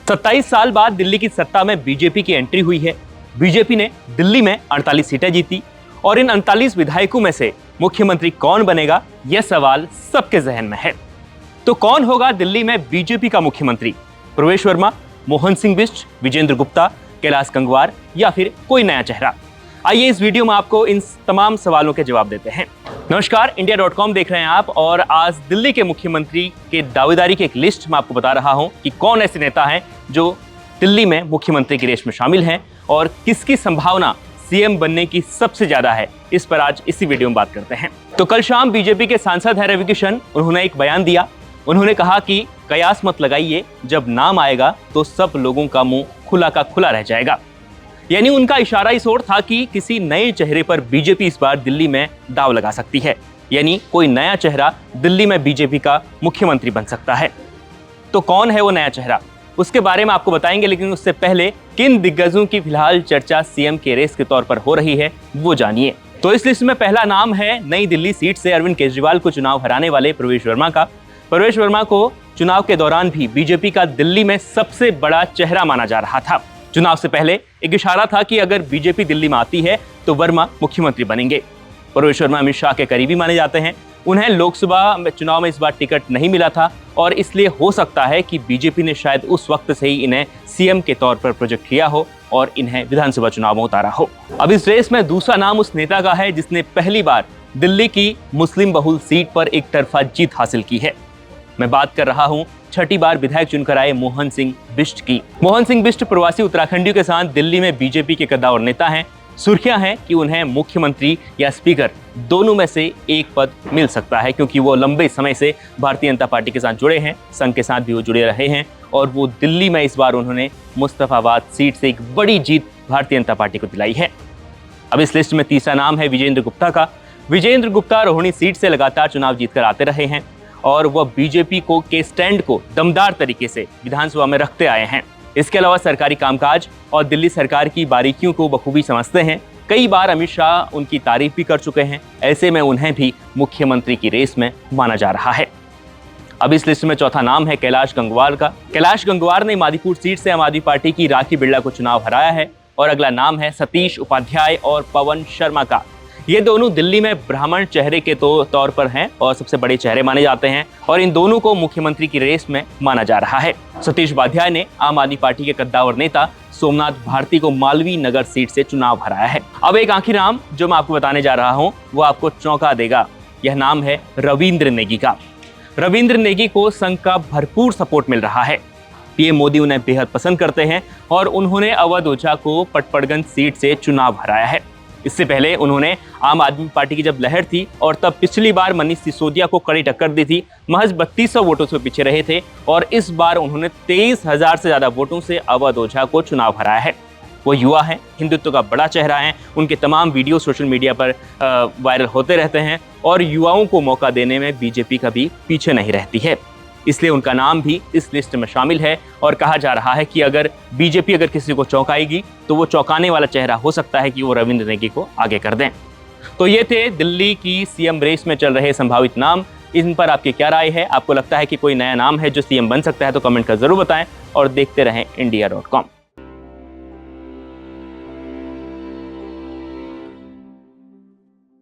27 साल बाद दिल्ली की सत्ता में बीजेपी की एंट्री हुई है। बीजेपी ने दिल्ली में 48 सीटें जीती और इन 48 विधायकों में से मुख्यमंत्री कौन बनेगा, यह सवाल सबके जहन में है। तो कौन होगा दिल्ली में बीजेपी का मुख्यमंत्री? प्रवेश वर्मा, मोहन सिंह बिष्ट, विजेंद्र गुप्ता, कैलाश गंगवार या फिर कोई नया चेहरा? आइए इस वीडियो में आपको इन तमाम सवालों के जवाब देते हैं। नमस्कार, India.com देख रहे हैं आप और आज दिल्ली के मुख्यमंत्री के दावेदारी की एक लिस्ट मैं आपको बता रहा हूं कि कौन ऐसे नेता हैं जो दिल्ली में मुख्यमंत्री की रेस में शामिल हैं और किसकी संभावना सीएम बनने की सबसे ज्यादा है। इस पर आज इसी वीडियो में बात करते हैं। तो कल शाम बीजेपी के सांसद हैं रवि किशन, उन्होंने एक बयान दिया। उन्होंने कहा कि कयास मत लगाइए, जब नाम आएगा तो सब लोगों का मुंह खुला का खुला रह जाएगा। यानी उनका इशारा इस ओर था कि किसी नए चेहरे पर बीजेपी इस बार दिल्ली में दांव लगा सकती है, यानी कोई नया चेहरा दिल्ली में बीजेपी का मुख्यमंत्री बन सकता है। तो कौन है वो नया चेहरा, उसके बारे में आपको बताएंगे, लेकिन उससे पहले किन दिग्गजों की फिलहाल चर्चा सीएम के रेस के तौर पर हो रही है वो जानिए। तो इस लिस्ट में पहला नाम है नई दिल्ली सीट से अरविंद केजरीवाल को चुनाव हराने वाले प्रवेश वर्मा का। प्रवेश वर्मा को चुनाव के दौरान भी बीजेपी का दिल्ली में सबसे बड़ा चेहरा माना जा रहा था। चुनाव से पहले एक इशारा था कि अगर बीजेपी दिल्ली में आती है तो वर्मा मुख्यमंत्री बनेंगे। प्रवेश वर्मा अमित शाह के करीबी माने जाते हैं। उन्हें लोकसभा चुनाव में इस बार टिकट नहीं मिला था और इसलिए हो सकता है कि बीजेपी ने शायद उस वक्त से ही इन्हें सीएम के तौर पर प्रोजेक्ट किया हो और इन्हें विधानसभा चुनाव में उतारा हो। अब इस रेस में दूसरा नाम उस नेता का है जिसने पहली बार दिल्ली की मुस्लिम बहुल सीट पर एक तरफा जीत हासिल की है। मैं बात कर रहा हूं छठी बार विधायक चुनकर आए मोहन सिंह बिष्ट की। मोहन सिंह बिष्ट प्रवासी उत्तराखंडियों के साथ दिल्ली में बीजेपी के कद्दावर नेता हैं। सुर्खियां हैं कि उन्हें मुख्यमंत्री या स्पीकर दोनों में से एक पद मिल सकता है, क्योंकि वो लंबे समय से भारतीय जनता पार्टी के साथ जुड़े हैं, संघ के साथ भी वो जुड़े रहे हैं और वो दिल्ली में इस बार उन्होंने मुस्तफाबाद सीट से एक बड़ी जीत भारतीय जनता पार्टी को दिलाई है। अब इस लिस्ट में तीसरा नाम है विजेंद्र गुप्ता का। विजेंद्र गुप्ता रोहिणी सीट से लगातार चुनाव जीतकर आते रहे हैं और वह बीजेपी के स्टैंड को दमदार तरीके से विधानसभा में रखते आए हैं। इसके अलावा सरकारी कामकाज और दिल्ली सरकार की बारीकियों को बखूबी समझते हैं। कई बार अमित शाह उनकी तारीफ भी कर चुके हैं। ऐसे में उन्हें भी मुख्यमंत्री की रेस में माना जा रहा है। अब इस लिस्ट में चौथा नाम है कैलाश गंगवार का। कैलाश गंगवार ने मादीपुर सीट से आम आदमी पार्टी की राखी बिरला को चुनाव हराया है और अगला नाम है सतीश उपाध्याय और पवन शर्मा का। ये दोनों दिल्ली में ब्राह्मण चेहरे के तौर पर हैं और सबसे बड़े चेहरे माने जाते हैं और इन दोनों को मुख्यमंत्री की रेस में माना जा रहा है। सतीश उपाध्याय ने आम आदमी पार्टी के कद्दावर नेता सोमनाथ भारती को मालवीय नगर सीट से चुनाव हराया है। अब एक आखिरी नाम जो मैं आपको बताने जा रहा हूं वो आपको चौंका देगा। यह नाम है रविंद्र नेगी का। रविंद्र नेगी को संघ का भरपूर सपोर्ट मिल रहा है। पीएम मोदी उन्हें बेहद पसंद करते हैं और उन्होंने अवध ओझा को पटपड़गंज सीट से चुनाव हराया है। इससे पहले उन्होंने आम आदमी पार्टी की जब लहर थी और तब पिछली बार मनीष सिसोदिया को कड़ी टक्कर दी थी, महज 3200 वोटों से पीछे रहे थे और इस बार उन्होंने 23,000 से ज्यादा वोटों से अवध ओझा को चुनाव हराया है। वो युवा हैं, हिंदुत्व का बड़ा चेहरा है। उनके तमाम वीडियो सोशल मीडिया पर वायरल होते रहते हैं और युवाओं को मौका देने में बीजेपी कभी पीछे नहीं रहती है। इसलिए उनका नाम भी इस लिस्ट में शामिल है और कहा जा रहा है कि अगर बीजेपी किसी को चौंकाएगी तो वो चौंकाने वाला चेहरा हो सकता है कि वो रविंद्र नेगी को आगे कर दें। तो ये थे दिल्ली की सीएम रेस में चल रहे संभावित नाम। इन पर आपकी क्या राय है? आपको लगता है कि कोई नया नाम है जो सीएम बन सकता है? तो कमेंट कर जरूर बताएं और देखते रहें India.com।